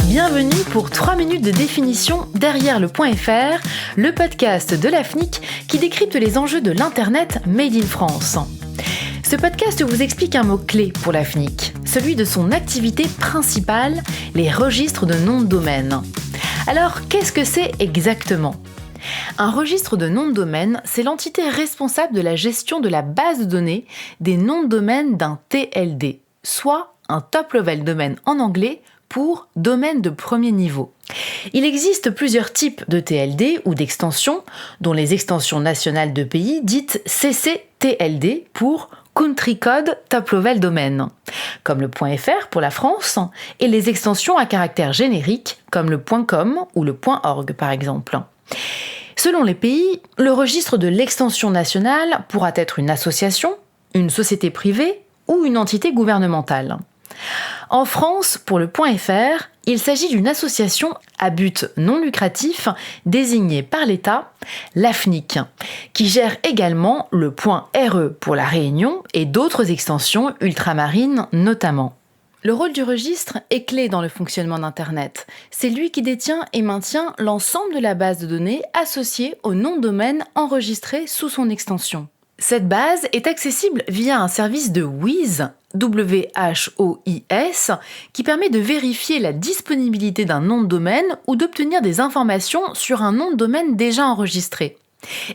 Bienvenue pour 3 minutes de définition derrière le .fr, le podcast de la FNIC qui décrypte les enjeux de l'Internet Made in France. Ce podcast vous explique un mot-clé pour la FNIC, celui de son activité principale, les registres de noms de domaine. Alors, qu'est-ce que c'est exactement ? Un registre de noms de domaine, c'est l'entité responsable de la gestion de la base de données des noms de domaine d'un TLD, soit un Top Level Domain en anglais pour domaine de premier niveau. Il existe plusieurs types de TLD ou d'extensions, dont les extensions nationales de pays dites CCTLD pour Country Code Top Level Domain, comme le .fr pour la France, et les extensions à caractère générique, comme le .com ou le .org par exemple. Selon les pays, le registre de l'extension nationale pourra être une association, une société privée ou une entité gouvernementale. En France, pour le .fr, il s'agit d'une association à but non lucratif désignée par l'État, l'AFNIC, qui gère également le .re pour la Réunion et d'autres extensions ultramarines notamment. Le rôle du registre est clé dans le fonctionnement d'Internet. C'est lui qui détient et maintient l'ensemble de la base de données associée au nom de domaine enregistré sous son extension. Cette base est accessible via un service de WHOIS, WHOIS, qui permet de vérifier la disponibilité d'un nom de domaine ou d'obtenir des informations sur un nom de domaine déjà enregistré.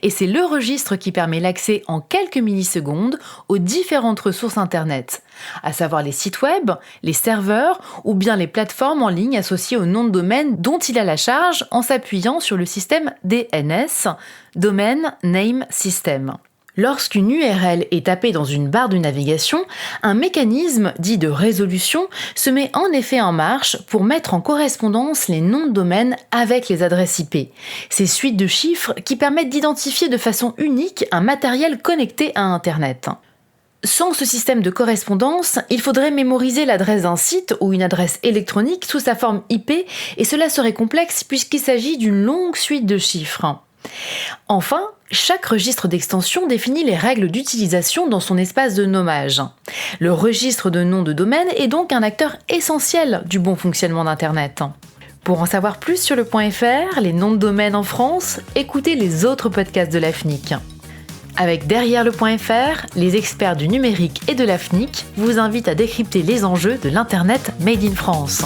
Et c'est le registre qui permet l'accès en quelques millisecondes aux différentes ressources Internet, à savoir les sites web, les serveurs ou bien les plateformes en ligne associées au nom de domaine dont il a la charge en s'appuyant sur le système DNS, Domain Name System. Lorsqu'une URL est tapée dans une barre de navigation, un mécanisme dit de résolution se met en effet en marche pour mettre en correspondance les noms de domaine avec les adresses IP. Ces suites de chiffres qui permettent d'identifier de façon unique un matériel connecté à Internet. Sans ce système de correspondance, il faudrait mémoriser l'adresse d'un site ou une adresse électronique sous sa forme IP et cela serait complexe puisqu'il s'agit d'une longue suite de chiffres. Enfin, chaque registre d'extension définit les règles d'utilisation dans son espace de nommage. Le registre de nom de domaine est donc un acteur essentiel du bon fonctionnement d'Internet. Pour en savoir plus sur le .fr, les noms de domaine en France, écoutez les autres podcasts de la FNIC. Avec Derrière le .fr, les experts du numérique et de la FNIC vous invitent à décrypter les enjeux de l'Internet Made in France.